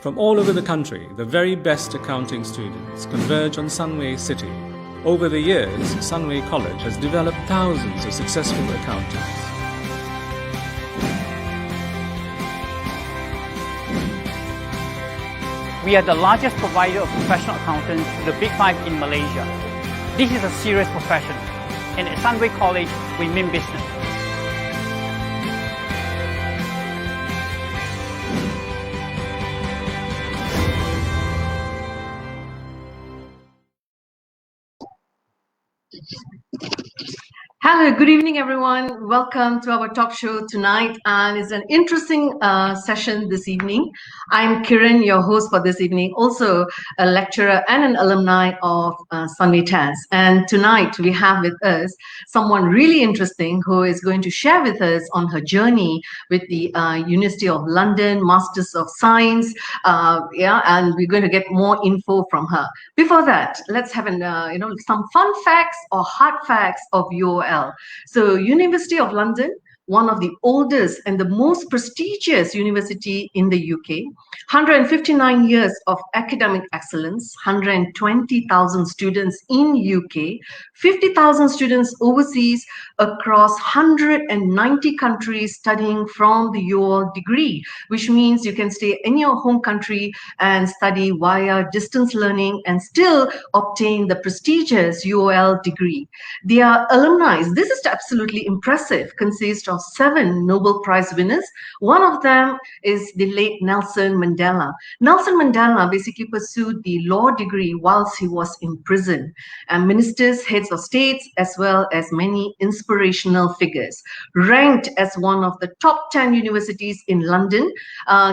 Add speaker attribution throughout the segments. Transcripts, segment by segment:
Speaker 1: From all over the country, the very best accounting students converge on Sunway City. Over the years, Sunway College has developed thousands of successful accountants.
Speaker 2: We are the largest provider of professional accountants to the Big Five in Malaysia. This is a serious profession, and at Sunway College, we mean business.
Speaker 3: Hello, good evening, everyone. Welcome to our talk show tonight, and it's an interesting session this evening. I'm Kiran, your host for this evening, also a lecturer and an alumni of Sunway TAS. And tonight we have with us someone really interesting who is going to share with us on her journey with the University of London, Masters of Science, and we're going to get more info from her. Before that, let's have some fun facts or hard facts of UOL. So University of London, one of the oldest and the most prestigious university in the UK, 159 years of academic excellence, 120,000 students in UK, 50,000 students overseas across 190 countries studying from the UOL degree, which means you can stay in your home country and study via distance learning and still obtain the prestigious UOL degree. Their alumni, this is absolutely impressive, consists of 7 Nobel Prize winners. One of them is the late Nelson Mandela. Nelson Mandela basically pursued the law degree whilst he was in prison. And ministers, heads of states, as well as many inspirational figures. Ranked as one of the top 10 universities in London.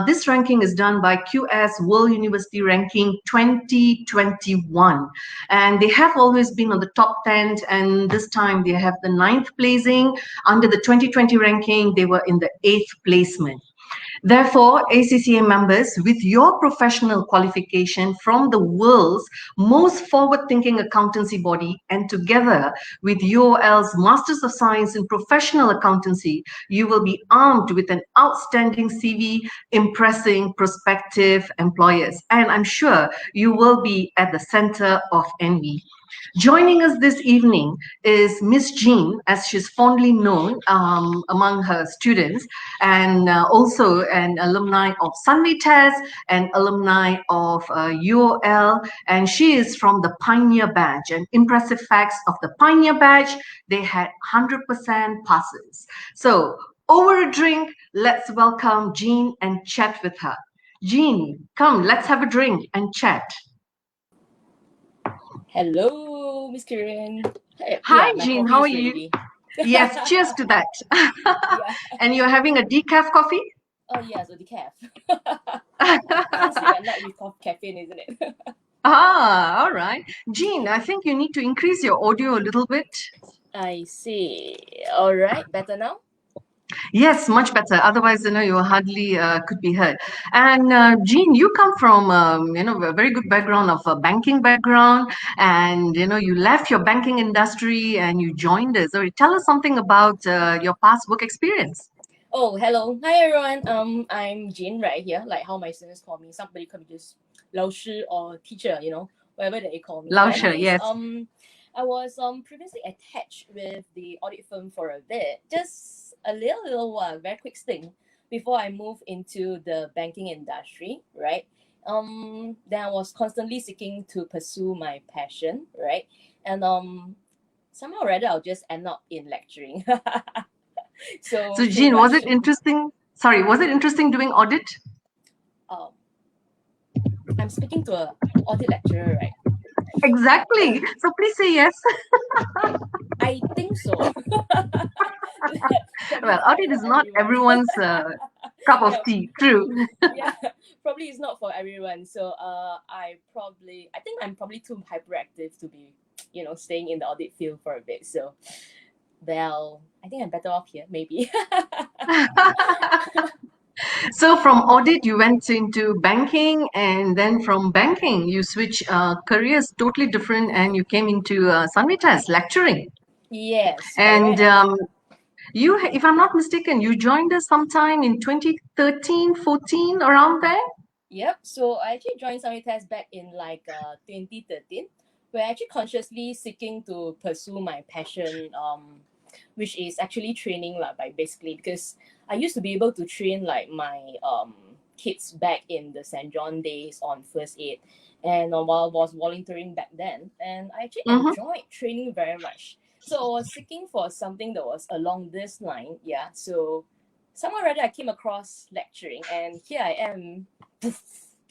Speaker 3: This ranking is done by QS World University Ranking 2021. And they have always been on the top 10, and this time they have the 9th placing. Under the 2020 ranking, they were in the 8th placement. Therefore, ACCA members, with your professional qualification from the world's most forward-thinking accountancy body, and together with UOL's Masters of Science in Professional Accountancy, you will be armed with an outstanding CV impressing prospective employers. And I'm sure you will be at the center of envy. Joining us this evening is Miss Jean, as she's fondly known among her students, and also an alumni of Sunway TAS, an alumni of UOL, and she is from the Pioneer Badge. And impressive facts of the Pioneer Badge, they had 100% passes. So over a drink, let's welcome Jean and chat with her. Jean, come, let's have a drink and chat.
Speaker 4: Hello, Miss Kiran.
Speaker 3: Hi, Jean. How are you? Yes, cheers to that. And you're having a decaf coffee?
Speaker 4: Oh, yes, a decaf. Can't say at night with caffeine, isn't it?
Speaker 3: All right. Jean, I think you need to increase your audio a little bit.
Speaker 4: I see. All right, better now?
Speaker 3: Yes, much better. Otherwise, you hardly could be heard. And Jean, you come from, a very good background of a banking background, and you left your banking industry and you joined us. So tell us something about your past work experience.
Speaker 4: Oh, hello. Hi, everyone. I'm Jean right here, like how my students call me. Somebody call me just 老师 or teacher, whatever they call me.
Speaker 3: 老师, yes.
Speaker 4: I was previously attached with the audit firm for a bit, just a little very quick stint before I moved into the banking industry, right? Then I was constantly seeking to pursue my passion, right? And somehow or rather, I'll just end up in lecturing. So
Speaker 3: Jean, was it interesting? Sorry, was it interesting doing audit?
Speaker 4: I'm speaking to an audit lecturer, right?
Speaker 3: Exactly. So please say yes.
Speaker 4: I think so.
Speaker 3: Well, audit is not everyone's cup of tea. True.
Speaker 4: Yeah, probably it's not for everyone. So I think I'm probably too hyperactive to be, staying in the audit field for a bit. So, well, I think I'm better off here, maybe.
Speaker 3: So from audit, you went into banking, and then from banking, you switched careers totally different, and you came into Sunway TAS lecturing.
Speaker 4: Yes.
Speaker 3: And you, if I'm not mistaken, you joined us sometime in 2013, 14, around there?
Speaker 4: Yep. So I actually joined Sunway Test back in 2013, where I actually consciously seeking to pursue my passion, which is actually training by basically because I used to be able to train like my kids back in the St. John days on first aid, and while I was volunteering back then, and I actually enjoyed training very much. So I was seeking for something that was along this line, yeah. So somehow or other I came across lecturing, and here I am. Poof,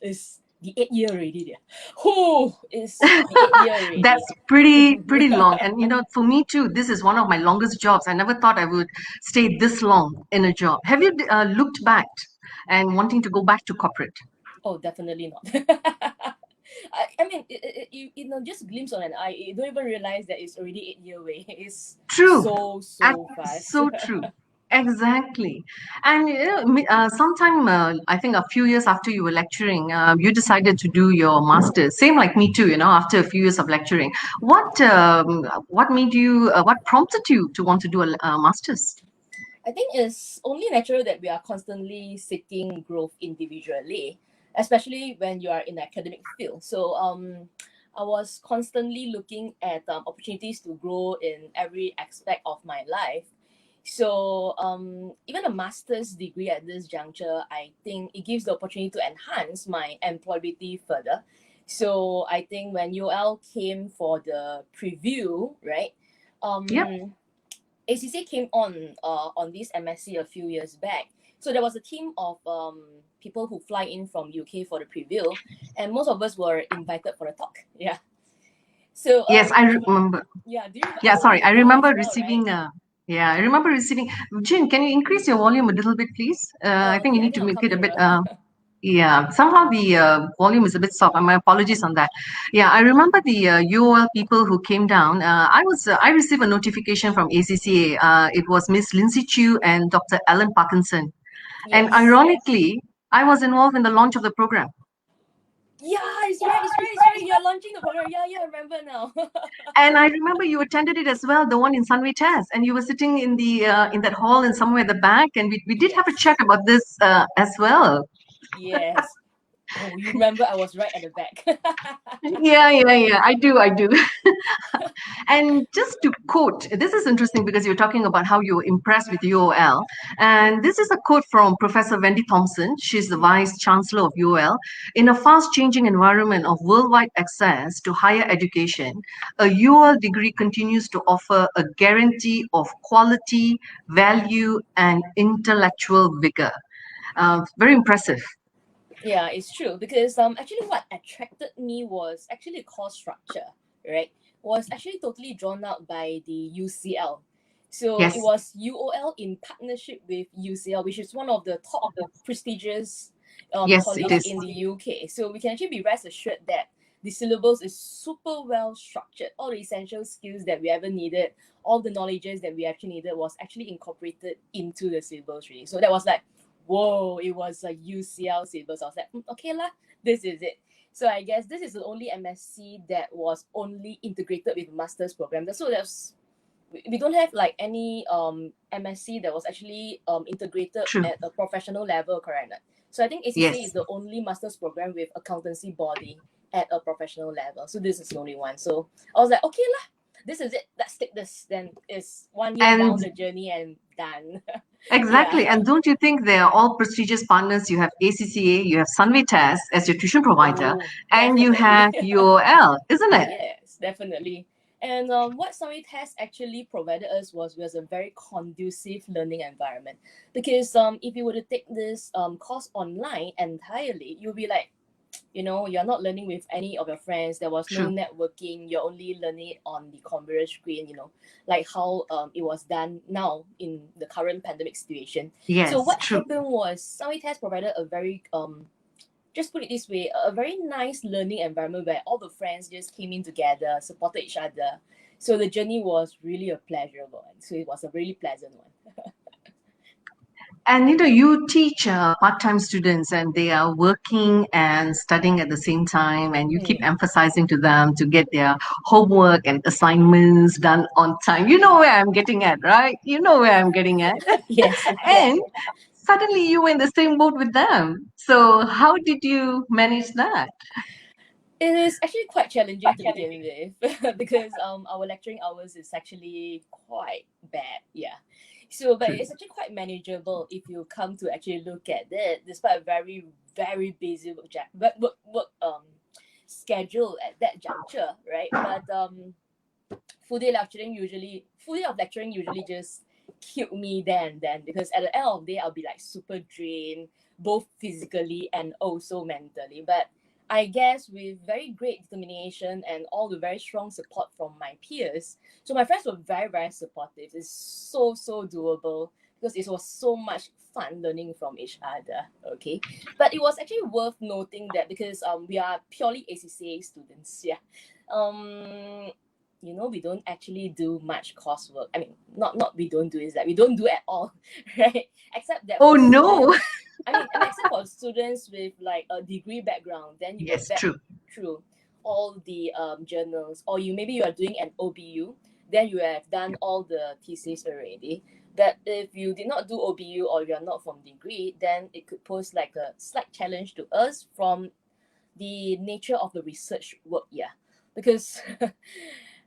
Speaker 4: is the 8 year already there. Who is the 8 year already?
Speaker 3: That's pretty long. And for me too, this is one of my longest jobs. I never thought I would stay this long in a job. Have you looked back and wanting to go back to corporate?
Speaker 4: Oh, definitely not. I mean, you know, just glimpse on an eye, you don't even realize that it's already 8 year away. It's
Speaker 3: True.
Speaker 4: so fast.
Speaker 3: So true. Exactly. And sometime, I think a few years after you were lecturing, you decided to do your master's. Same like me too, after a few years of lecturing. What made you, what prompted you to want to do a master's?
Speaker 4: I think it's only natural that we are constantly seeking growth individually, especially when you are in the academic field. So I was constantly looking at opportunities to grow in every aspect of my life. So even a master's degree at this juncture, I think it gives the opportunity to enhance my employability further. So I think when UOL came for the preview, right?
Speaker 3: Yep.
Speaker 4: ACCA came on this MSc a few years back. So there was a team of people who fly in from UK for the preview, and most of us were invited for the talk. Yeah. So
Speaker 3: Yes, I remember.
Speaker 4: Yeah. Do you?
Speaker 3: Yeah, sorry. I
Speaker 4: you as
Speaker 3: remember
Speaker 4: well,
Speaker 3: receiving.
Speaker 4: right?
Speaker 3: Yeah, I remember receiving. Jin, can you increase your volume a little bit, please? I think you
Speaker 4: Okay, I
Speaker 3: need
Speaker 4: think
Speaker 3: to
Speaker 4: I'll
Speaker 3: make
Speaker 4: come
Speaker 3: it a bit.
Speaker 4: nearer.
Speaker 3: Yeah, somehow the volume is a bit soft. My apologies on that. Yeah, I remember the UOL people who came down. I received a notification from ACCA. It was Miss Lindsay Chew and Dr. Alan Parkinson. And
Speaker 4: Yes.
Speaker 3: ironically, I was involved in the launch of the program.
Speaker 4: Yeah, it's right. You're launching the program. Yeah, I remember now.
Speaker 3: And I remember you attended it as well, the one in Sunway Test, and you were sitting in the in that hall and somewhere at the back, and we did have a chat about this as well.
Speaker 4: Yes. Oh, you remember I was right at the back.
Speaker 3: Yeah. I do. And just to quote, this is interesting because you're talking about how you were impressed with UOL. And this is a quote from Professor Wendy Thompson. She's the Vice Chancellor of UOL. In a fast changing environment of worldwide access to higher education, a UOL degree continues to offer a guarantee of quality, value, and intellectual vigor. Very impressive.
Speaker 4: Yeah, it's true because actually what attracted me was actually the course structure, right? Was actually totally drawn out by the UCL. So
Speaker 3: Yes.
Speaker 4: it was UOL in partnership with UCL, which is one of the top prestigious
Speaker 3: Yes,
Speaker 4: college
Speaker 3: it is.
Speaker 4: in the UK. So we can actually be rest assured that the syllabus is super well structured. All the essential skills that we ever needed, all the knowledges that we actually needed was actually incorporated into the syllabus really. So that was like, whoa, it was a UCL syllabus. I was like, okay lah, this is it. So I guess this is the only MSc that was only integrated with master's program. So we don't have like any MSc that was actually integrated
Speaker 3: True.
Speaker 4: at a professional level, correct? So I think ACCA
Speaker 3: Yes.
Speaker 4: is the only master's program with accountancy body at a professional level. So this is the only one. So I was like, okay lah, this is it. Let's take this. Then it's 1 year down the journey and done.
Speaker 3: Exactly.
Speaker 4: Yeah.
Speaker 3: And don't you think they are all prestigious partners? You have ACCA, you have Sunway Test as your tuition provider,
Speaker 4: Oh,
Speaker 3: and you have
Speaker 4: definitely.
Speaker 3: UOL, isn't it?
Speaker 4: Yes, definitely. And what Sunway Test actually provided us was a very conducive learning environment. Because if you were to take this course online entirely, you'll be like, you're not learning with any of your friends. There was no
Speaker 3: True.
Speaker 4: networking. You're only learning it on the computer screen, like how it was done now in the current pandemic situation.
Speaker 3: Yes,
Speaker 4: So what
Speaker 3: true.
Speaker 4: happened was Sunway Test provided a very just put it this way, a very nice learning environment where all the friends just came in together, supported each other. So the journey was really a pleasurable one. So it was a really pleasant one.
Speaker 3: And you teach part-time students, and they are working and studying at the same time, and you keep emphasizing to them to get their homework and assignments done on time. You know where I'm getting at, right? You know where I'm getting at.
Speaker 4: Yes.
Speaker 3: And suddenly you were in the same boat with them. So how did you manage that?
Speaker 4: It is actually quite challenging to begin with because our lecturing hours is actually quite bad. Yeah. So, but
Speaker 3: True.
Speaker 4: it's actually quite manageable if you come to actually look at it, despite a very, very busy schedule at that juncture, right? But full day of lecturing usually just killed me then because at the end of the day I'll be like super drained, both physically and also mentally. But I guess with very great determination and all the very strong support from my peers, so my friends were very, very supportive. It's so doable because it was so much fun learning from each other. Okay, but it was actually worth noting that because we are purely ACCA students, yeah. We don't actually do much coursework. I mean, not we don't do, is that we don't do at all, right? Except that
Speaker 3: Oh
Speaker 4: for
Speaker 3: no.
Speaker 4: students, except for students with like a degree background, then you will
Speaker 3: Yes,
Speaker 4: vet
Speaker 3: true.
Speaker 4: through all the journals, or maybe you are doing an OBU, then you have done all the thesis already. But if you did not do OBU or you are not from degree, then it could pose like a slight challenge to us from the nature of the research work, yeah, because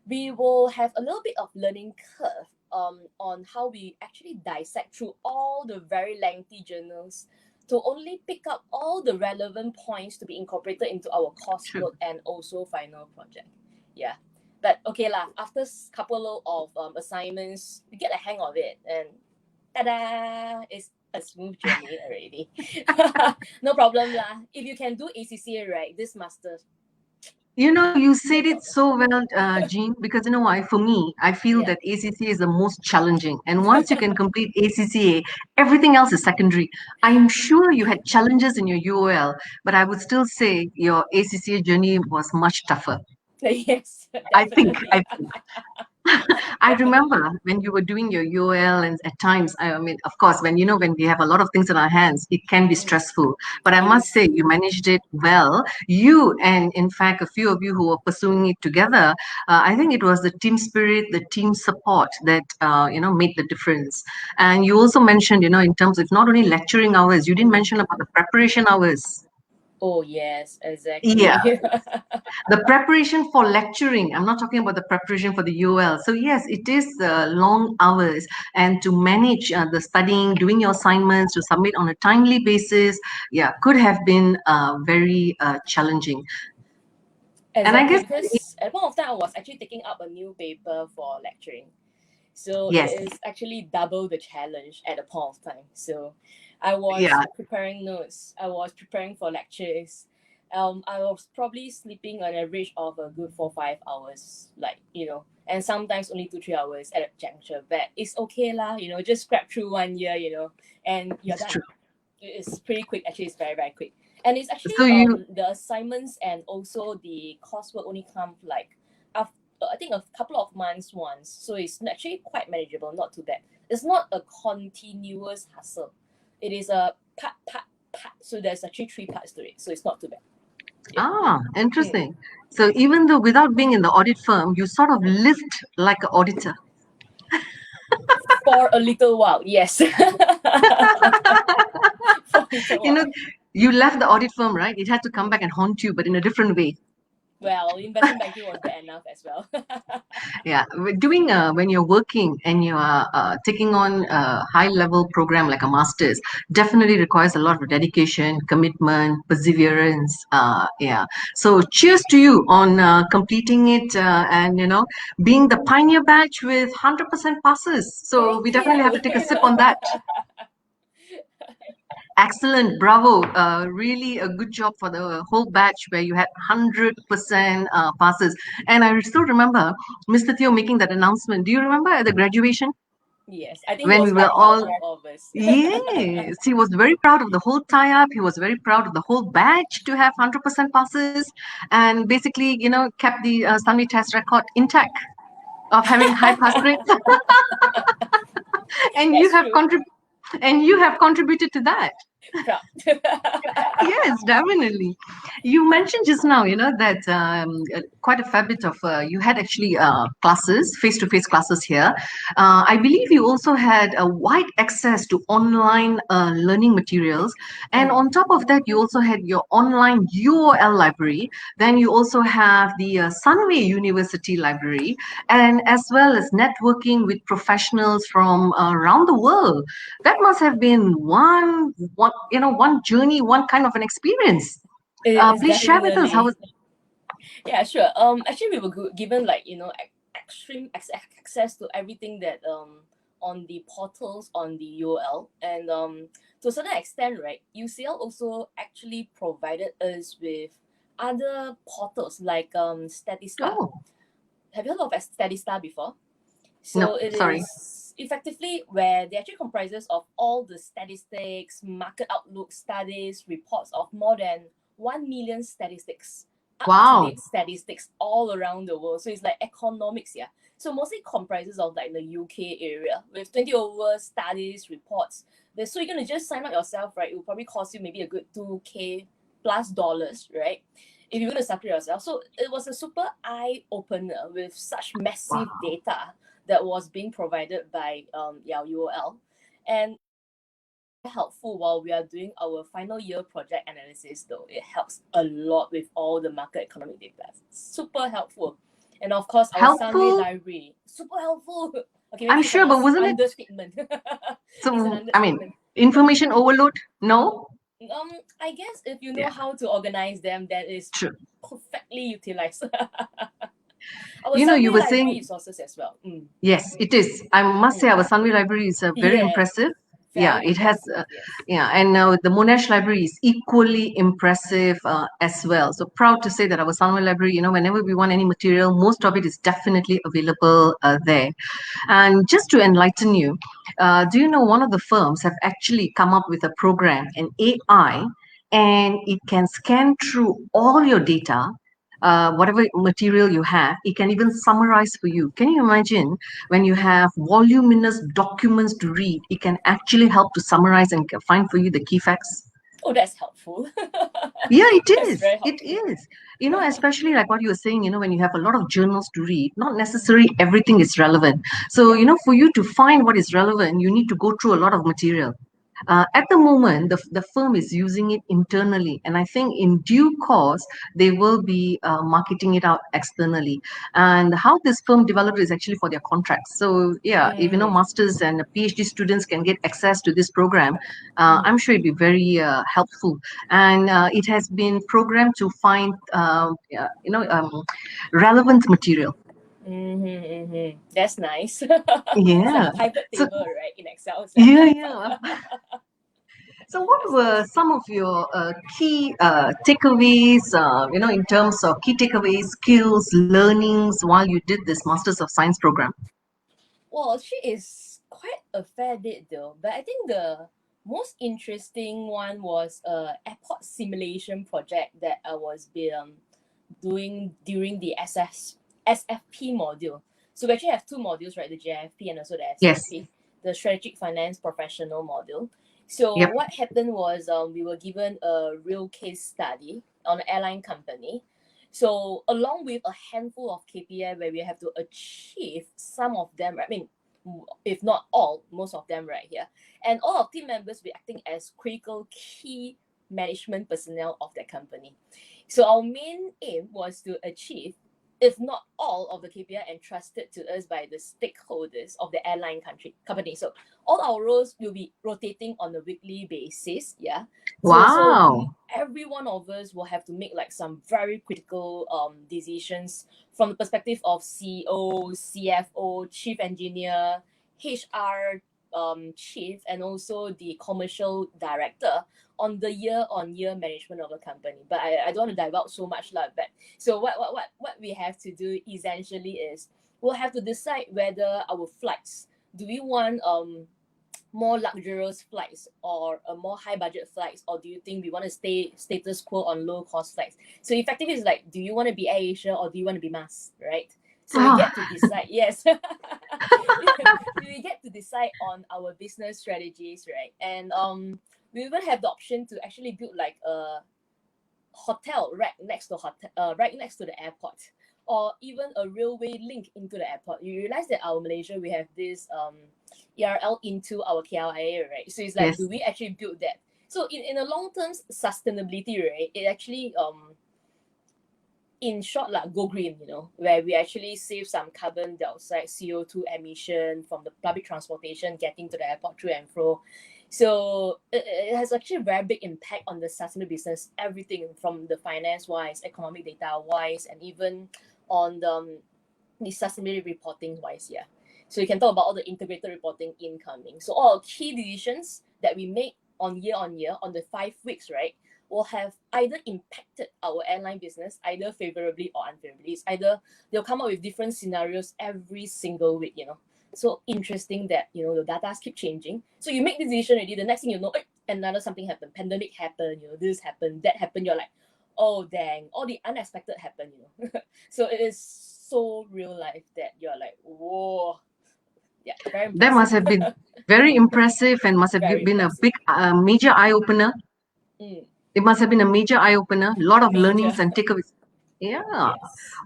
Speaker 4: we will have a little bit of learning curve on how we actually dissect through all the very lengthy journals to only pick up all the relevant points to be incorporated into our
Speaker 3: True.
Speaker 4: coursework and also final project. Yeah. But okay lah, after couple of assignments, we get the hang of it, and ta-da! It's a smooth journey already. No problem lah. If you can do ACCA, right, this master's.
Speaker 3: You said it so well, Jean, because you know why? For me, I feel
Speaker 4: Yeah.
Speaker 3: that ACCA is the most challenging. And once you can complete ACCA, everything else is secondary. I'm sure you had challenges in your UOL, but I would still say your ACCA journey was much tougher.
Speaker 4: Yes,
Speaker 3: I think.
Speaker 4: definitely.
Speaker 3: I think. I remember when you were doing your UOL, and at times, I mean, of course, when we have a lot of things in our hands, it can be stressful. But I
Speaker 4: It
Speaker 3: must
Speaker 4: is.
Speaker 3: say, you managed it well. You and, in fact, a few of you who were pursuing it together, I think it was the team spirit, the team support that made the difference. And you also mentioned, in terms of not only lecturing hours, you didn't mention about the preparation hours.
Speaker 4: Oh yes,
Speaker 3: Yeah,
Speaker 4: exactly.
Speaker 3: the preparation for lecturing, I'm not talking about the preparation for the UL. So yes, it is long hours, and to manage the studying, doing your assignments, to submit on a timely basis, yeah, could have been very challenging. And I
Speaker 4: Exactly,
Speaker 3: guess,
Speaker 4: because at one of time I was actually taking up a new paper for lecturing. So it
Speaker 3: yes,
Speaker 4: is actually double the challenge at a point of time. So I was
Speaker 3: yeah,
Speaker 4: preparing notes, I was preparing for lectures. I was probably sleeping on average of a good 4 5 hours, like, and sometimes only 2 3 hours at a juncture. But it's okay lah, just scrap through 1 year, and you're
Speaker 3: it's
Speaker 4: done.
Speaker 3: true.
Speaker 4: It's pretty quick. Actually, it's very, very quick. And it's actually
Speaker 3: So you,
Speaker 4: the assignments and also the coursework only come like after, I think, a couple of months once. So it's actually quite manageable, not too bad. It's not a continuous hustle. It is a part. So there's actually 3 parts to it. So it's not too bad.
Speaker 3: interesting. So even though without being in the audit firm, you sort of lived like an auditor.
Speaker 4: For a little while, yes. For a little
Speaker 3: You know,
Speaker 4: while.
Speaker 3: you left the audit firm, right? It had to come back and haunt you, but in a different way.
Speaker 4: Well, investment banking was bad enough as well.
Speaker 3: Yeah, doing when you're working and you are taking on a high level program like a master's, definitely requires a lot of dedication, commitment, perseverance. Yeah. So cheers to you on completing it and being the pioneer batch with 100% passes. So
Speaker 4: Thank
Speaker 3: we definitely have
Speaker 4: you.
Speaker 3: to take a sip on that. Excellent, bravo. Really a good job for the whole batch where you had 100% passes. And I still remember Mr. Theo making that announcement. Do you remember at the graduation
Speaker 4: Yes, I think he
Speaker 3: when we
Speaker 4: was
Speaker 3: were
Speaker 4: quite proud
Speaker 3: all,
Speaker 4: of all of us.
Speaker 3: yes, he was very proud of the whole tie-up. He was very proud of the whole batch to have 100% passes, and basically, kept the Sunday test record intact of having high pass rates. And you
Speaker 4: That's
Speaker 3: have
Speaker 4: true.
Speaker 3: contributed to that.
Speaker 4: Proud.
Speaker 3: Yes, definitely. You mentioned just now, that quite a fair bit of you had actually classes, face-to-face classes here. I believe you also had a wide access to online learning materials, and on top of that, you also had your online UOL library. Then you also have the Sunway University library, and as well as networking with professionals from around the world. That must have been one journey, one kind of an experience.
Speaker 4: It's
Speaker 3: Please share with us how
Speaker 4: definitely.
Speaker 3: was.
Speaker 4: Yeah, sure. Actually, we were given like extreme access to everything that on the portals on the UOL, and to a certain extent, right, UCL also actually provided us with other portals like Statista.
Speaker 3: Oh,
Speaker 4: Have you heard of Statista before?
Speaker 3: no,
Speaker 4: So it
Speaker 3: sorry.
Speaker 4: is effectively where they actually comprises of all the statistics, market outlook studies, reports of more than 1 million statistics,
Speaker 3: Wow.
Speaker 4: up-to-date statistics all around the world. So it's like economics, yeah. So mostly comprises of like the UK area with 20 over studies, reports. So you're gonna just sign up yourself, right? It will probably cost you maybe a good 2K plus dollars, right? If you're gonna subscribe yourself. So it was a super eye opener with such massive
Speaker 3: Wow.
Speaker 4: data that was being provided by UOL, and helpful while we are doing our final year project analysis. Though it helps a lot with all the market economic data, super helpful. And of course our Sunway
Speaker 3: Helpful,
Speaker 4: library, super helpful. Okay,
Speaker 3: I'm
Speaker 4: maybe it's an
Speaker 3: sure, but wasn't it?
Speaker 4: understatement. It's an
Speaker 3: So, I mean,
Speaker 4: understatement.
Speaker 3: information overload? No?
Speaker 4: I guess if you know
Speaker 3: Yeah,
Speaker 4: how to organize them, that is
Speaker 3: true.
Speaker 4: perfectly utilized. Our
Speaker 3: You
Speaker 4: Sunway
Speaker 3: were
Speaker 4: library
Speaker 3: saying,
Speaker 4: resources as well.
Speaker 3: yes, it is. I must say,
Speaker 4: Mm.
Speaker 3: our Sunway Library is very
Speaker 4: Yes,
Speaker 3: impressive. Yeah,
Speaker 4: very
Speaker 3: it has,
Speaker 4: impressive. Yes.
Speaker 3: yeah, and the Monash Library is equally impressive as well. So proud to say that our Sunway Library, whenever we want any material, most of it is definitely available there. And just to enlighten you, do you know one of the firms have actually come up with a program, an AI, and it can scan through all your data, whatever material you have, it can even summarize for you. Can you imagine when you have voluminous documents to read, it can actually help to summarize and find for you the key facts?
Speaker 4: Oh, that's helpful.
Speaker 3: Yeah, it
Speaker 4: That's
Speaker 3: is.
Speaker 4: very
Speaker 3: It
Speaker 4: helpful.
Speaker 3: is. Especially like what you were saying, when you have a lot of journals to read, not necessarily everything is relevant. So,
Speaker 4: Yeah.
Speaker 3: for you to find what is relevant, you need to go through a lot of material. At the moment, the firm is using it internally, and I think in due course, they will be marketing it out externally. And how this firm developed is actually for their contracts. So, yeah, if
Speaker 4: Mm,
Speaker 3: masters and PhD students can get access to this program,
Speaker 4: mm,
Speaker 3: I'm sure it'd be very helpful. And it has been programmed to find, relevant material.
Speaker 4: That's nice. It's like
Speaker 3: Yeah.
Speaker 4: a pivot
Speaker 3: So,
Speaker 4: table, right, in Excel.
Speaker 3: yeah, yeah. So, what
Speaker 4: That's
Speaker 3: were
Speaker 4: nice.
Speaker 3: some of your key takeaways, in terms of key takeaways, skills, learnings while you did this Masters of Science program?
Speaker 4: Well, actually, it's quite a fair bit though. But I think the most interesting one was a airport simulation project that I was doing during the SFP module. So we actually have two modules, right? The JFP and also the
Speaker 3: Yes.
Speaker 4: SFP, the Strategic Finance Professional module. So
Speaker 3: Yep.
Speaker 4: what happened was we were given a real case study on an airline company. So along with a handful of KPI where we have to achieve some of them, right? I mean, if not all, most of them right here. And all of team members be acting as critical key management personnel of that company. So our main aim was to achieve, if not all, of the KPI entrusted to us by the stakeholders of the airline company. So all our roles will be rotating on a weekly basis. Yeah. So
Speaker 3: Wow.
Speaker 4: every one of us will have to make like some very critical decisions from the perspective of CEO, CFO, chief engineer, HR chief, and also the commercial director on the year-on-year management of a company. But I don't want to divulge so much lah. But so what we have to do essentially is we'll have to decide whether our flights, do we want more luxurious flights or a more high budget flights, or do you think we want to stay status quo on low cost flights? So effectively it's like, do you want to be Air Asia or do you want to be MAS, right? So we
Speaker 3: Ah,
Speaker 4: get to decide. Yes. We get to decide on our business strategies, right? And We even have the option to actually build like a hotel right next to the airport, or even a railway link into the airport. You realize that our Malaysia, we have this ERL into our KLIA, right? So it's like,
Speaker 3: Yes.
Speaker 4: do we actually build that? So in a long term sustainability, right, it actually in short, like, go green, where we actually save some carbon dioxide, CO2 emission from the public transportation getting to the airport through and fro. So it has actually a very big impact on the sustainable business, everything from the finance-wise, economic data-wise, and even on the sustainability reporting-wise, yeah. So you can talk about all the integrated reporting incoming. So all key decisions that we make on year on the 5 weeks, right, will have either impacted our airline business either favorably or unfavorably. It's either they'll come up with different scenarios every single week, So interesting that, the data keep changing. So you make the decision already, the next thing you know, another something happened, pandemic happened, this happened, that happened. You're like, oh dang, all the unexpected happened, So it is so real life that you're like, whoa. Yeah, very impressive.
Speaker 3: That must have been very impressive and must have
Speaker 4: Very
Speaker 3: been
Speaker 4: impressive.
Speaker 3: a big, major eye-opener. It must have been a major eye-opener, a lot of learnings and takeaways. Yeah.
Speaker 4: Yes.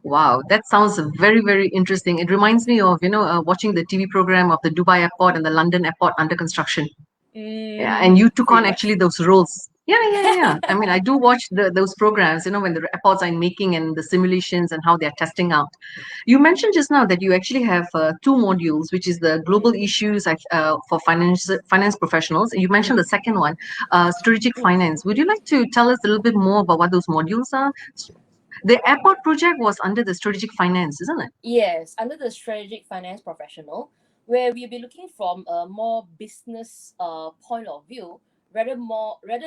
Speaker 3: Wow, that sounds very, very interesting. It reminds me of, watching the TV program of the Dubai airport and the London airport under construction. Yeah, and you took on
Speaker 4: Pretty
Speaker 3: actually
Speaker 4: much.
Speaker 3: those roles. Yeah. I mean, I do watch those programs, when the airports are in making and the simulations and how they're testing out. You mentioned just now that you actually have two modules, which is the global issues for finance professionals. You mentioned the second one, strategic finance. Would you like to tell us a little bit more about what those modules are? The airport project was under the strategic finance, isn't it?
Speaker 4: Yes, under the strategic finance professional, where we'll be looking from a more business point of view, rather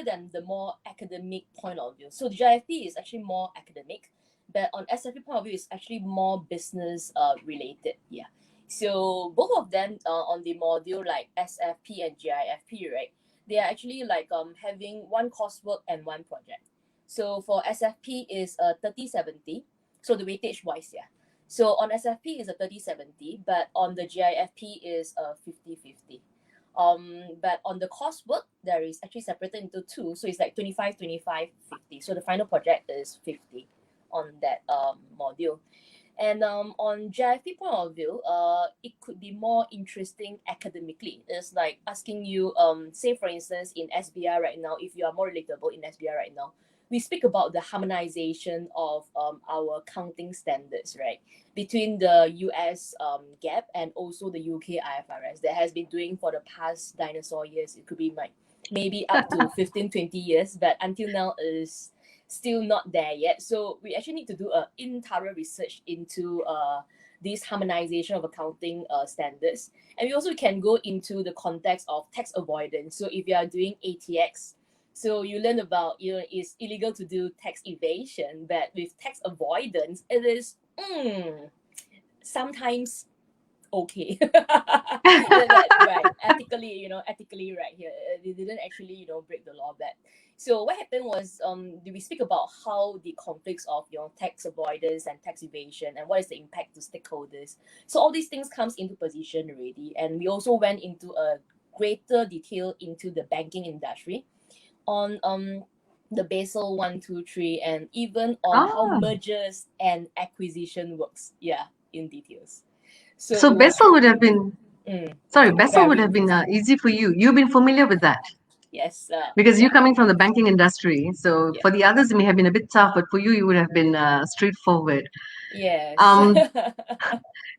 Speaker 4: than the more academic point of view. So the GIFP is actually more academic, but on SFP point of view, it's actually more business related. Yeah. So both of them on the module like SFP and GIFP, right? They are actually like having one coursework and one project. So for SFP is 30/70. So the weightage wise, yeah. So on SFP is a 30/70, but on the GIFP is a 50/50. But on the coursework, there is actually separated into two. So it's like 25, 25, 50. So the final project is 50 on that module. And on GIFP point of view, it could be more interesting academically. It's like asking you, say for instance, in SBR right now, if you are more relatable in SBR right now, we speak about the harmonization of our accounting standards, right? Between the US GAAP and also the UK IFRS that has been doing for the past dinosaur years. It could be like maybe up to 15, 20 years, but until now is still not there yet. So we actually need to do a thorough research into this harmonization of accounting standards. And we also can go into the context of tax avoidance. So if you are doing ATX, so you learn about, it's illegal to do tax evasion, but with tax avoidance, it is sometimes okay. Right, ethically right here. They didn't actually, break the law that. So what happened was, we speak about how the conflicts of tax avoidance and tax evasion and what is the impact to stakeholders. So all these things comes into position already, and we also went into a greater detail into the banking industry on the Basel 1, 2, 3, and even on how mergers and acquisition works. Yeah, in details.
Speaker 3: So Basel would have been Basel would have been easy for you. You've been familiar with that.
Speaker 4: Yes.
Speaker 3: Because you're coming from the banking industry. So for the others, it may have been a bit tough, but for you, it would have been straightforward.
Speaker 4: Yes.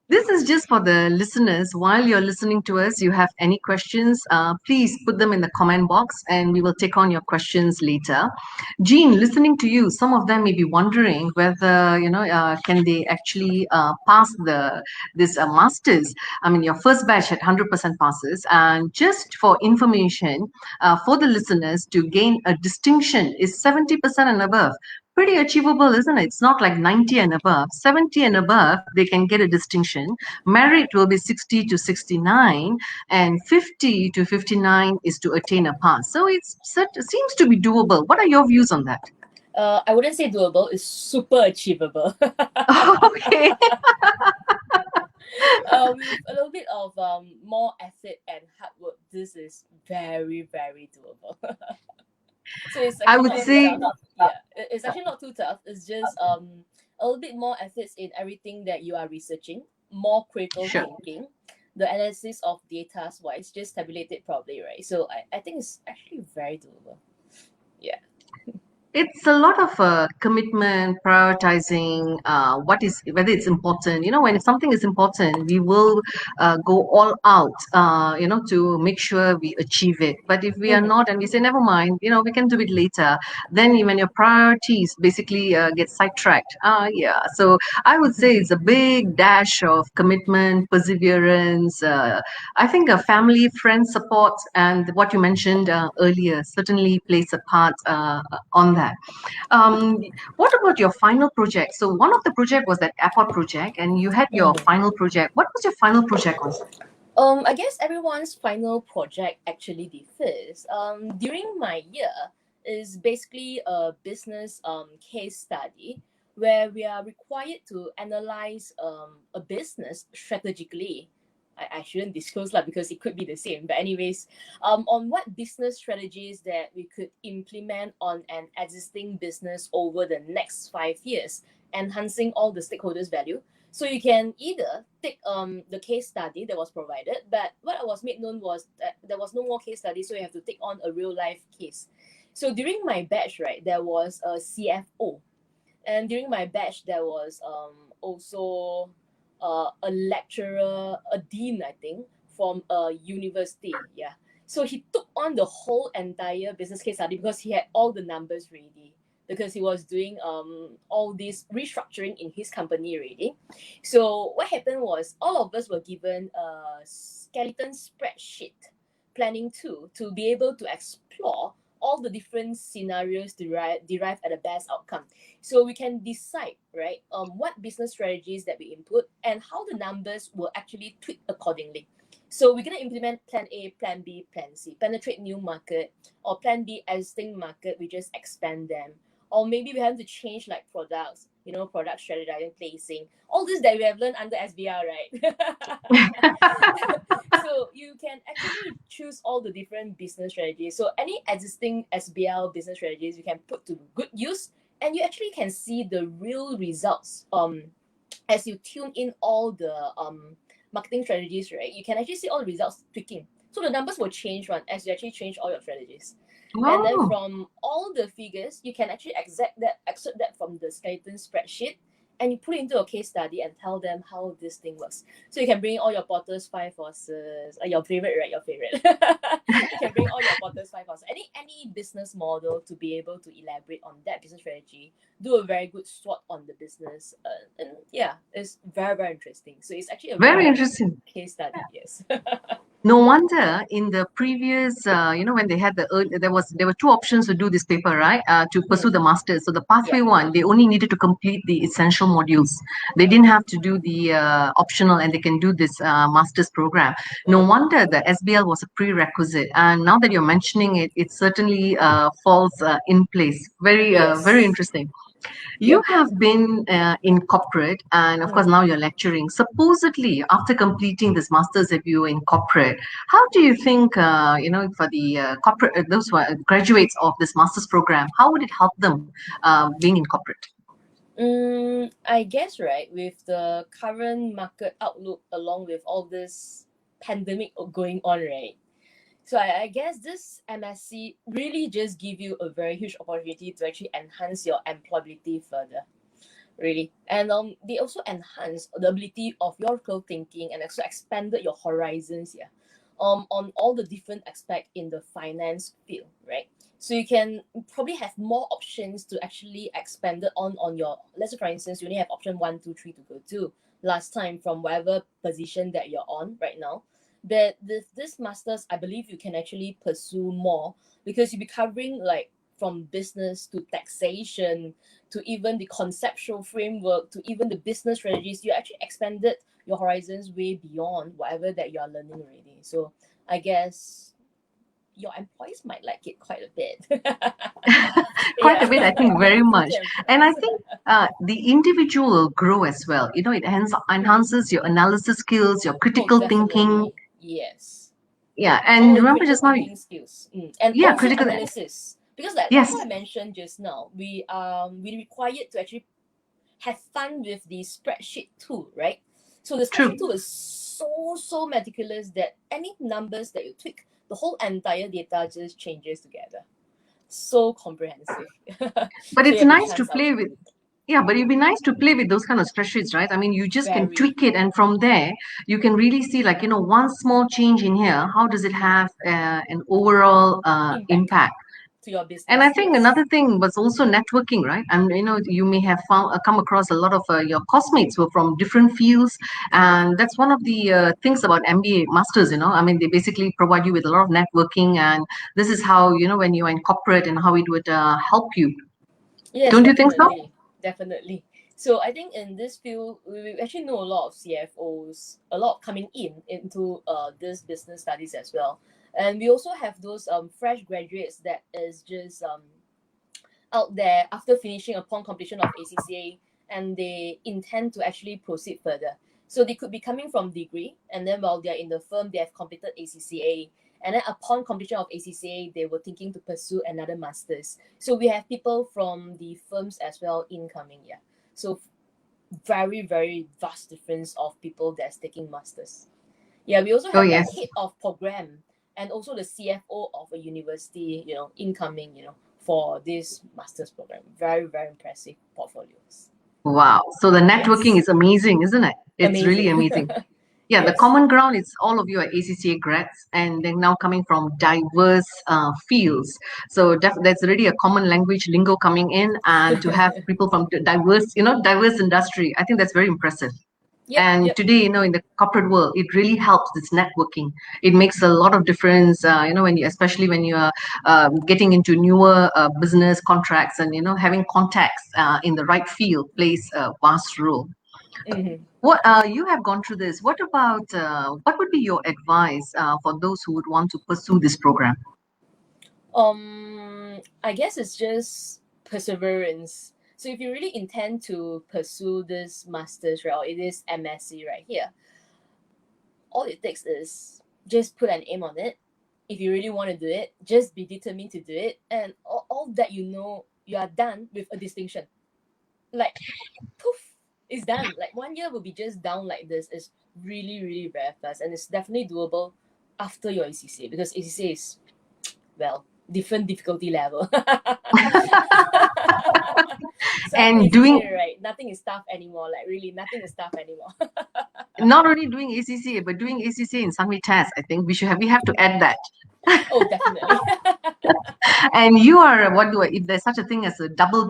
Speaker 3: This is just for the listeners. While you're listening to us, you have any questions, please put them in the comment box and we will take on your questions later. Jean, listening to you, some of them may be wondering whether, can they actually pass this master's? I mean, your first batch had 100% passes. And just for information, for the listeners, to gain a distinction is 70% and above. Pretty achievable, isn't it? It's not like 90 and above. 70 and above, they can get a distinction. Merit will be 60 to 69, and 50 to 59 is to attain a pass. So it seems to be doable. What are your views on that?
Speaker 4: I wouldn't say doable. It's super achievable.
Speaker 3: Okay.
Speaker 4: With a little bit of more effort and hard work, this is very, very doable. So it's
Speaker 3: I
Speaker 4: actually
Speaker 3: would
Speaker 4: not too
Speaker 3: say,
Speaker 4: tough. Yeah, it's actually not too tough. It's just a little bit more efforts in everything that you are researching, more critical
Speaker 3: sure.
Speaker 4: thinking, the analysis of data wise, just tabulate it properly, right? So I think it's actually very doable. Yeah.
Speaker 3: It's a lot of commitment, prioritizing whether it's important. When something is important, we will go all out, to make sure we achieve it. But if we are
Speaker 4: Mhm.
Speaker 3: not, and we say never mind, we can do it later, then when your priorities basically get sidetracked, yeah. So I would say it's a big dash of commitment, perseverance. I think a family, friend support, and what you mentioned earlier certainly plays a part on that. Um, what about your final project? So one of the project was that airport project, and you had your
Speaker 4: Mhm.
Speaker 3: final project. What was your final project on?
Speaker 4: I guess everyone's final project actually differs. During my year is basically a business case study where we are required to analyze a business strategically. I shouldn't disclose that because it could be the same. But anyways, on what business strategies that we could implement on an existing business over the next 5 years, enhancing all the stakeholders' value. So you can either take the case study that was provided, but what was made known was that there was no more case study, so you have to take on a real life case. So during my batch, right, there was a CFO, and during my batch there was also a lecturer, a dean, I think, from a university. Yeah. So he took on the whole entire business case study because he had all the numbers ready. Because he was doing all this restructuring in his company already. So what happened was all of us were given a skeleton spreadsheet planning tool to be able to explore all the different scenarios derive at the best outcome. So we can decide, right, what business strategies that we input and how the numbers will actually tweak accordingly. So we're gonna implement plan A, plan B, plan C, penetrate new market, or plan B, existing market, we just expand them. Or maybe we have to change like products, product strategizing, placing, all this that we have learned under SBR, right? So you can actually choose all the different business strategies. So any existing SBL business strategies you can put to good use, and you actually can see the real results as you tune in all the marketing strategies, right? You can actually see all the results tweaking. So the numbers will change one as you actually change all your strategies. And then
Speaker 3: Oh,
Speaker 4: from all the figures, you can actually extract that from the skeleton spreadsheet, and you put it into a case study and tell them how this thing works. So you can bring all your Potter's five forces, your favorite, right? Your favorite. You can bring all your Potter's five forces, any business model to be able to elaborate on that business strategy, do a very good SWOT on the business, and yeah, it's very, very interesting. So it's actually a
Speaker 3: very
Speaker 4: very good
Speaker 3: interesting.
Speaker 4: case study. Yes.
Speaker 3: No wonder in the previous, when they had there were two options to do this paper, right? To pursue the masters. So the
Speaker 4: Yeah.
Speaker 3: pathway one, they only needed to complete the essential modules. They didn't have to do the optional, and they can do this master's program. No wonder the SBL was a prerequisite. And now that you're mentioning it, it certainly falls in place. Very
Speaker 4: Yes.
Speaker 3: interesting. You
Speaker 4: Yep.
Speaker 3: have been in corporate, and of course, now you're lecturing. Supposedly, after completing this master's review in corporate, how do you think, for the corporate, those who are graduates of this master's program, how would it help them being in corporate?
Speaker 4: I guess, right, with the current market outlook along with all this pandemic going on, right? So I guess this MSc really just give you a very huge opportunity to actually enhance your employability further. Really. And they also enhance the ability of your critical thinking and also expanded your horizons, yeah. On all the different aspects in the finance field, right? So you can probably have more options to actually expand it on your, let's say for instance, you only have option 1, 2, 3 to go to last time from whatever position that you're on right now. But this masters, I believe you can actually pursue more because you'll be covering like from business to taxation to even the conceptual framework to even the business strategies. You actually expanded your horizons way beyond whatever that you are learning already. So I guess your employees might like it quite a bit.
Speaker 3: Quite a
Speaker 4: Yeah.
Speaker 3: bit, I think, very much.
Speaker 4: Future
Speaker 3: And I
Speaker 4: employees.
Speaker 3: think the individual will grow as well. It enhances your analysis skills, your critical thinking.
Speaker 4: Definitely. Yes.
Speaker 3: Yeah,
Speaker 4: all
Speaker 3: and
Speaker 4: the
Speaker 3: remember
Speaker 4: critical
Speaker 3: just now,
Speaker 4: thinking skills, and
Speaker 3: yeah,
Speaker 4: also
Speaker 3: critical.
Speaker 4: analysis. Because like
Speaker 3: Yes,
Speaker 4: what I mentioned just now, we required to actually have fun with the spreadsheet tool, right? So the
Speaker 3: true.
Speaker 4: spreadsheet tool is so meticulous that any numbers that you tweak, the whole entire data just changes together. So comprehensive.
Speaker 3: But
Speaker 4: So you
Speaker 3: it's
Speaker 4: have a
Speaker 3: nice to
Speaker 4: chance out.
Speaker 3: play with. Yeah, but it'd be nice to play with those kind of spreadsheets, right? I mean, you just can
Speaker 4: Very
Speaker 3: tweak it, and from there, you can really see, like, one small change in here, how does it have an overall
Speaker 4: impact
Speaker 3: impact?
Speaker 4: to your
Speaker 3: And I
Speaker 4: business.
Speaker 3: think
Speaker 4: Yes.
Speaker 3: another thing was also networking, right? And you may have come across a lot of your classmates who are from different fields, and that's one of the things about MBA masters. I mean, they basically provide you with a lot of networking, and this is how when you're in corporate and how it would help you.
Speaker 4: Yes,
Speaker 3: Don't you think so?
Speaker 4: definitely. So I think in this field, we actually know a lot of CFOs, a lot coming into this business studies as well, and we also have those fresh graduates that is just out there after finishing upon completion of ACCA, and they intend to actually proceed further. So they could be coming from degree, and then while they're in the firm, they have completed ACCA, and then upon completion of ACCA, they were thinking to pursue another master's. So we have people from the firms as well incoming, yeah. So very vast difference of people that's taking masters. Yeah, we also
Speaker 3: Oh
Speaker 4: have like
Speaker 3: yes.
Speaker 4: head of program and also the CFO of a university, incoming, for this master's program. Very impressive portfolios.
Speaker 3: Wow. So the networking
Speaker 4: Yes.
Speaker 3: is amazing, isn't it? It's really
Speaker 4: Amazing.
Speaker 3: amazing. Yeah, the
Speaker 4: Yes.
Speaker 3: common ground is all of you are ACCA grads, and they're now coming from diverse fields. So there's already a common language lingo coming in, and to have people from diverse industry, I think that's very impressive. And
Speaker 4: Yep.
Speaker 3: today, in the corporate world, it really helps this networking. It makes a lot of difference, especially when you are getting into newer business contracts, and having contacts in the right field plays a vast role.
Speaker 4: Mm-hmm.
Speaker 3: What you have gone through this? What about what would be your advice for those who would want to pursue this program?
Speaker 4: I guess it's just perseverance. So if you really intend to pursue this master's, right, or it is MSc right here, all it takes is just put an aim on it. If you really want to do it, just be determined to do it, and all that you are done with a distinction. Like poof, it's done. Like 1 year will be just down like this. It's really very fast, and it's definitely doable after your ACCA, because ACCA is, well, different difficulty level. So after
Speaker 3: And doing
Speaker 4: ACCA, right, nothing is tough anymore. Like really, nothing is tough anymore.
Speaker 3: not only doing ACCA but doing ACCA in Sunway test. I think we have to add that.
Speaker 4: Oh, definitely.
Speaker 3: And you are if there's such a thing as a double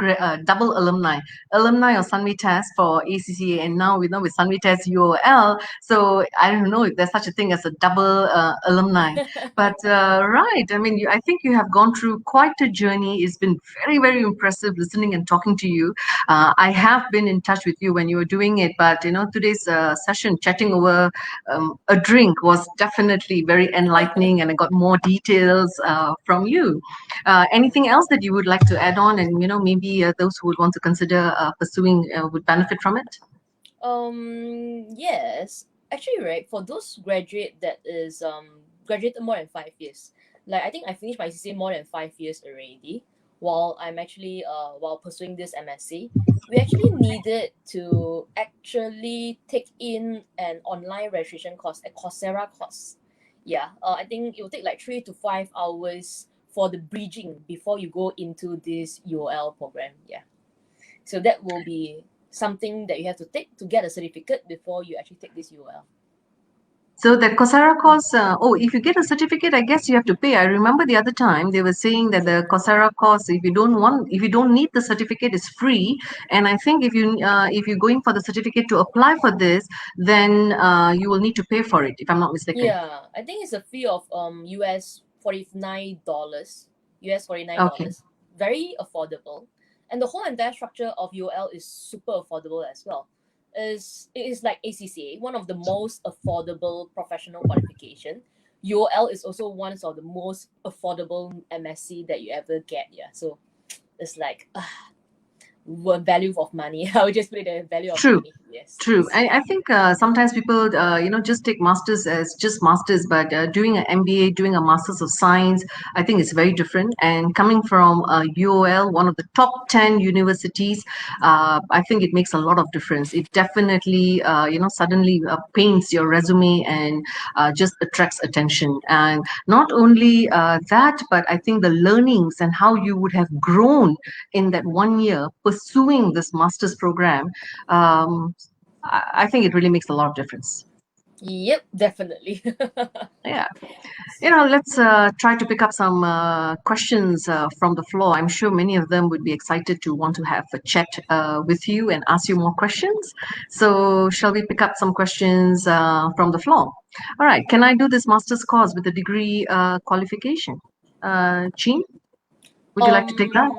Speaker 3: alumni of Sunway Test for ACCA, and now we know with Sunway Test UOL. So I don't know if there's such a thing as a double alumni, but right. I mean, I think you have gone through quite a journey. It's been very impressive listening and talking to you. I have been in touch with you when you were doing it, but today's session, chatting over a drink, was definitely very enlightening, and I got more details from you. Anything else that you would like to add on, and maybe those who would want to consider pursuing would benefit from it?
Speaker 4: Yes. Actually, right, for those graduate that is graduated more than 5 years, like I think I finished my CCA more than 5 years already, while I'm actually while pursuing this MSc, we actually needed to actually take in an online registration course, a Coursera course. Yeah, I think it will take like 3 to 5 hours for the bridging before you go into this UOL program. Yeah. So that will be something that you have to take to get a certificate before you actually take this UOL.
Speaker 3: So the Coursera course, if you get a certificate, I guess you have to pay. I remember the other time they were saying that the Coursera course, if you don't need the certificate, is free. And I think if you're going for the certificate to apply for this, then you will need to pay for it, if I'm not mistaken.
Speaker 4: Yeah, I think it's a fee of US $49. US
Speaker 3: Okay.
Speaker 4: $49. Very affordable. And the whole entire structure of UOL is super affordable as well. It is like ACCA, one of the most affordable professional qualification. UOL is also one of the most affordable MSc that you ever get. Yeah, so it's like value of money. I would just put it the value of
Speaker 3: True.
Speaker 4: money. Yes.
Speaker 3: True.
Speaker 4: Yes.
Speaker 3: I think sometimes people, just take masters as just masters, but doing an MBA, doing a Masters of Science, I think it's very different. And coming from UOL, one of the top 10 universities, I think it makes a lot of difference. It definitely, suddenly paints your resume and just attracts attention. And not only that, but I think the learnings and how you would have grown in that 1 year pursuing this master's program. I think it really makes a lot of difference.
Speaker 4: Yep, definitely.
Speaker 3: Yeah. Let's try to pick up some questions from the floor. I'm sure many of them would be excited to want to have a chat with you and ask you more questions. So shall we pick up some questions from the floor? All right. Can I do this master's course with a degree qualification? Chin, would you like to take that?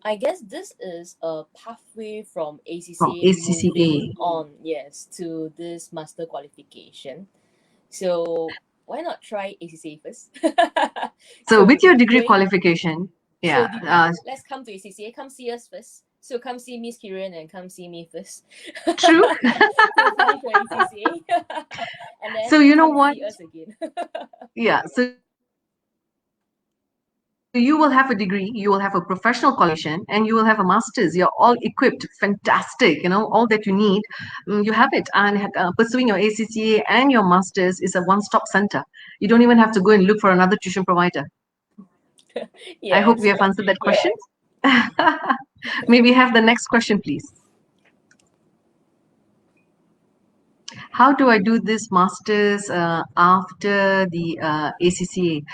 Speaker 4: I guess this is a pathway from
Speaker 3: From
Speaker 4: ACCA
Speaker 3: ACCA.
Speaker 4: moving on, yes, to this master qualification. So why not try ACCA first?
Speaker 3: So with your degree
Speaker 4: going-
Speaker 3: qualification, yeah.
Speaker 4: So let's come to ACCA. Come see us first. So come see Miss Kiran and come see me first.
Speaker 3: True.
Speaker 4: So finish your ACCA. And then
Speaker 3: So you know
Speaker 4: come
Speaker 3: what?
Speaker 4: see us again.
Speaker 3: Yeah. So you will have a degree, you will have a professional qualification, and you will have a master's. You're all equipped, fantastic. All that you need, you have it. And pursuing your ACCA and your master's is a one-stop center. You don't even have to go and look for another tuition provider. I hope we have answered that question. May we have the next question, please? How do I do this master's after the ACCA?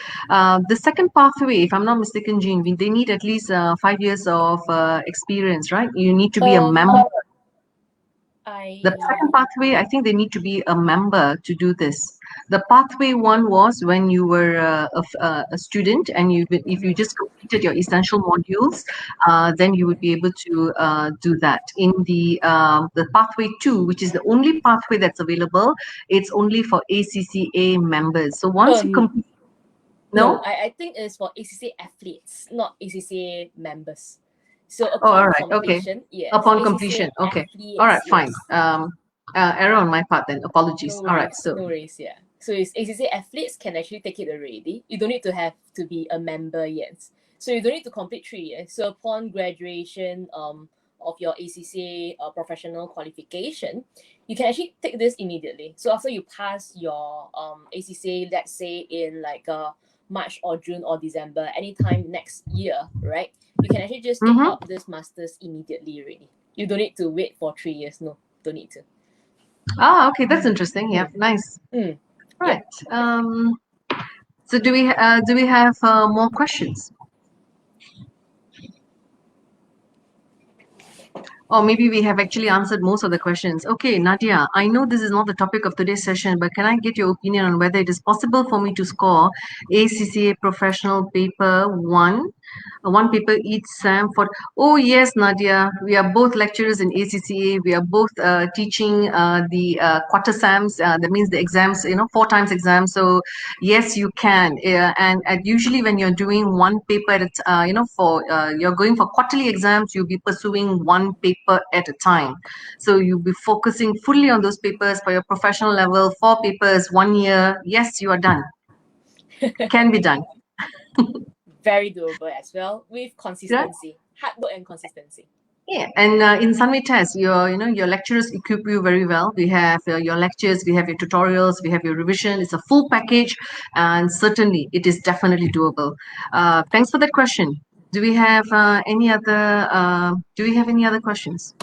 Speaker 3: The second pathway, if I'm not mistaken, Jean, they need at least 5 years of experience, right? You need to be a member. The second pathway, I think they need to be a member to do this. The pathway one was when you were a student and if you just completed your essential modules, then you would be able to do that. In the pathway two, which is the only pathway that's available, it's only for ACCA members. So once you complete,
Speaker 4: no, I think it's for ACCA athletes, not ACCA members. So upon
Speaker 3: all right,
Speaker 4: completion,
Speaker 3: okay.
Speaker 4: yes.
Speaker 3: Upon
Speaker 4: ACCA
Speaker 3: completion, okay.
Speaker 4: athletes,
Speaker 3: All right,
Speaker 4: yes.
Speaker 3: fine. Error on my part then. Apologies.
Speaker 4: No
Speaker 3: All right,
Speaker 4: worries,
Speaker 3: so
Speaker 4: no worries, yeah. So it's ACCA athletes can actually take it already. You don't need to have to be a member yet. So you don't need to complete 3 years. So upon graduation of your ACCA professional qualification, you can actually take this immediately. So after you pass your ACCA, let's say in like March or June or December, anytime next year, right? You can actually just take up this master's immediately already. You don't need to wait for 3 years. No, don't need to.
Speaker 3: Ah, okay, that's interesting. Yeah, nice. Right. So do we have more questions? Or maybe we have actually answered most of the questions. Okay, Nadia, I know this is not the topic of today's session, but can I get your opinion on whether it is possible for me to score ACCA Professional Paper 1, one paper each SAM for... Oh, yes, Nadia, we are both lecturers in ACCA. We are both teaching the quarter SAMs, that means the exams, 4 times exams. So yes, you can. And usually when you're doing one paper at, you're going for quarterly exams, you'll be pursuing one paper at a time. So you'll be focusing fully on those papers for your professional level, 4 papers, 1 year. Yes, you are done. Can be done.
Speaker 4: Very doable as well with consistency, hard work and consistency.
Speaker 3: Yeah, and in Sunway Test, your lecturers equip you very well. We have your lectures, we have your tutorials, we have your revision. It's a full package, and certainly it is definitely doable. Thanks for that question. Do we have any other questions?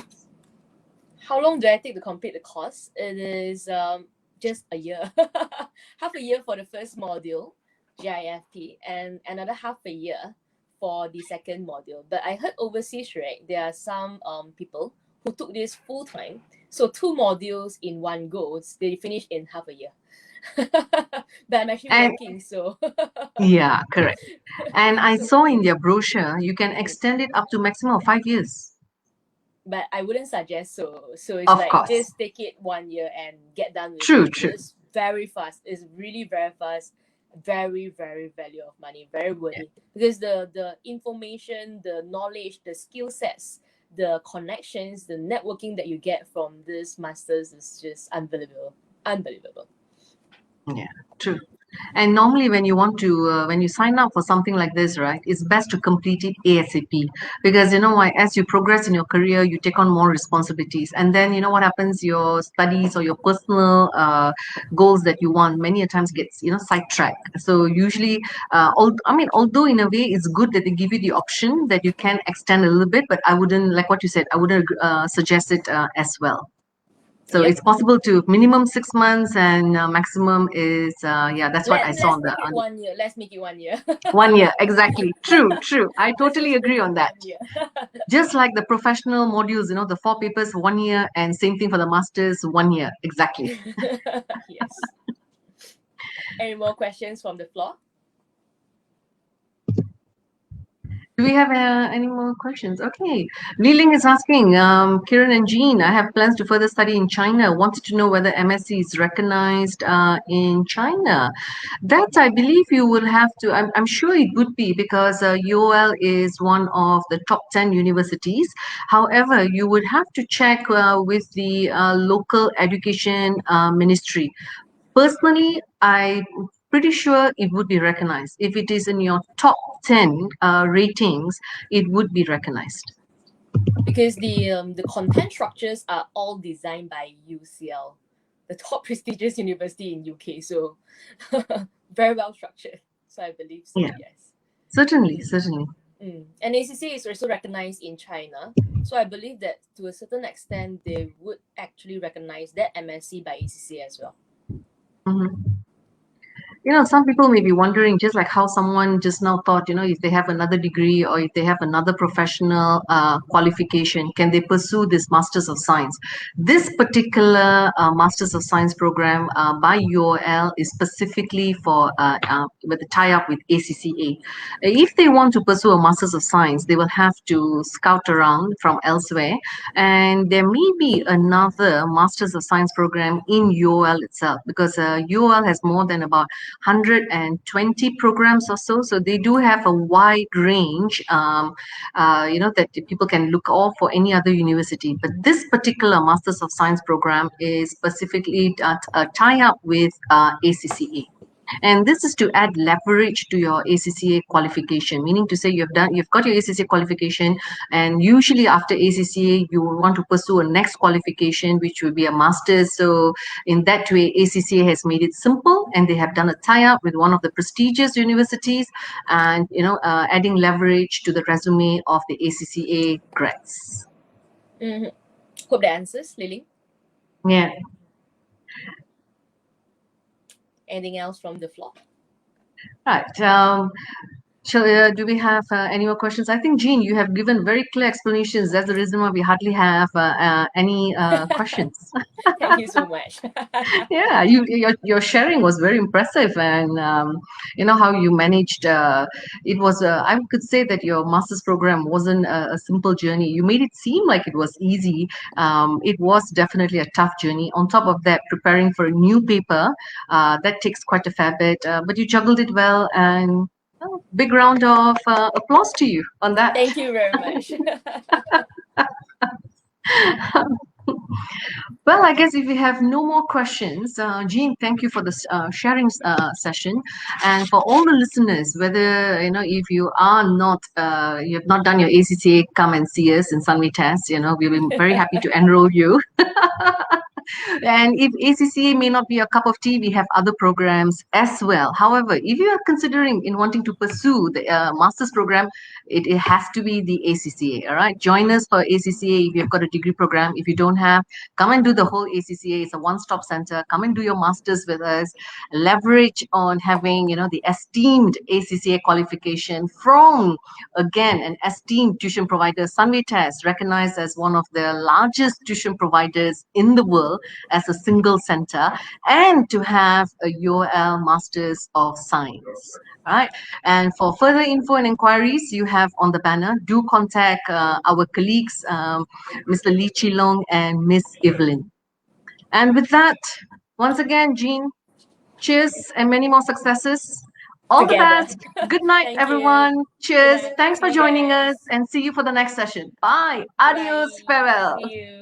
Speaker 4: How long do I take to complete the course? It is just a year, half a year for the first module, GIFP, and another half a year for the second module. But I heard overseas, right, there are some people who took this full time. So 2 modules in one go, they finish in half a year. But I'm actually working, so...
Speaker 3: Yeah, correct. And I saw in their brochure, you can extend it up to maximum of 5 years.
Speaker 4: But I wouldn't suggest so. So it's
Speaker 3: Of
Speaker 4: like
Speaker 3: course.
Speaker 4: just take it 1 year and get done with
Speaker 3: True,
Speaker 4: it.
Speaker 3: true.
Speaker 4: It's very fast. It's really very fast. very, very value of money, very worthy, because the information, the knowledge, the skill sets, the connections, the networking that you get from this masters is just unbelievable.
Speaker 3: Yeah, true. And normally, when you want to, when you sign up for something like this, right, it's best to complete it ASAP, because you know why? As you progress in your career, you take on more responsibilities, and then you know what happens? Your studies or your personal goals that you want many a times gets sidetracked. So usually, although in a way it's good that they give you the option that you can extend a little bit, but I wouldn't, like what you said, I wouldn't suggest it as well. So
Speaker 4: Yep.
Speaker 3: it's possible to minimum 6 months and maximum is that's what I saw on
Speaker 4: Let's
Speaker 3: the
Speaker 4: make it 1 year. Let's make it 1 year.
Speaker 3: 1 year. Exactly. True. I
Speaker 4: Let's
Speaker 3: totally
Speaker 4: just make
Speaker 3: agree
Speaker 4: it
Speaker 3: on that.
Speaker 4: 1 year.
Speaker 3: Just like the professional modules, the 4 papers 1 year, and same thing for the masters 1 year. Exactly.
Speaker 4: Yes. Any more questions from the floor?
Speaker 3: Do we have any more questions? Okay. Li-Ling is asking, Kiran and Jean, I have plans to further study in China. Wanted to know whether MSc is recognized in China. That I believe you will have to, I'm sure it would be, because UOL is one of the top 10 universities. However, you would have to check with the local education ministry. Personally, I'm pretty sure it would be recognized. If it is in your top 10 ratings, it would be recognized.
Speaker 4: Because the content structures are all designed by UCL, the top prestigious university in UK. So very well structured. So I believe so.
Speaker 3: Yeah.
Speaker 4: Yes.
Speaker 3: Certainly.
Speaker 4: And ACCA is also recognized in China. So I believe that to a certain extent, they would actually recognize that MSc by ACCA as well.
Speaker 3: Mhm. Some people may be wondering, just like how someone just now thought, if they have another degree or if they have another professional qualification, can they pursue this Masters of Science? This particular Masters of Science program by UOL is specifically for with a tie-up with ACCA. If they want to pursue a Masters of Science, they will have to scout around from elsewhere, and there may be another Masters of Science program in UOL itself, because UOL has more than about 120 programs or so. So they do have a wide range, that people can look off for any other university. But this particular Masters of Science program is specifically a tie-up with ACCA. And this is to add leverage to your ACCA qualification, meaning to say you've got your ACCA qualification, and usually after ACCA you will want to pursue a next qualification, which will be a master's. So in that way, ACCA has made it simple, and they have done a tie-up with one of the prestigious universities, and adding leverage to the resume of the ACCA grads.
Speaker 4: Hope that answers, Lily.
Speaker 3: Yeah.
Speaker 4: Anything else from the floor?
Speaker 3: Right. Do we have any more questions? I think, Jean, you have given very clear explanations. That's the reason why we hardly have any questions.
Speaker 4: Thank you so much.
Speaker 3: Yeah, your sharing was very impressive, and how you managed. It was I could say that your master's program wasn't a simple journey. You made it seem like it was easy. It was definitely a tough journey. On top of that, preparing for a new paper that takes quite a fair bit, but you juggled it well, and big round of applause to you on that.
Speaker 4: Thank you very much.
Speaker 3: Well, I guess if we have no more questions, Jean, thank you for the sharing session, and for all the listeners, whether if you are not, you have not done your ACCA, come and see us in Sunway Test. We'll be very happy to enroll you. And if ACCA may not be a cup of tea, we have other programs as well. However, if you are considering in wanting to pursue the master's program, it has to be the ACCA. All right, join us for ACCA if you've got a degree program. If you don't have, come and do the whole ACCA. It's a one-stop center. Come and do your masters with us. Leverage on having the esteemed ACCA qualification from, again, an esteemed tuition provider. Sunway Test, recognized as one of the largest tuition providers in the world as a single center, and to have a UOL Masters of Science. Right. And for further info and inquiries, you have on the banner. Do contact our colleagues, Mr. Lee Chi Long and Miss Evelyn. And with that, once again, Jean, Cheers and many more successes. All the
Speaker 4: Together.
Speaker 3: best. Good night,
Speaker 4: Thank you.
Speaker 3: everyone. Cheers.
Speaker 4: Good night.
Speaker 3: Thanks for
Speaker 4: See you
Speaker 3: joining
Speaker 4: guys.
Speaker 3: us and see you for the next session. Bye.
Speaker 4: Bye.
Speaker 3: Adios. Farewell.
Speaker 4: See you.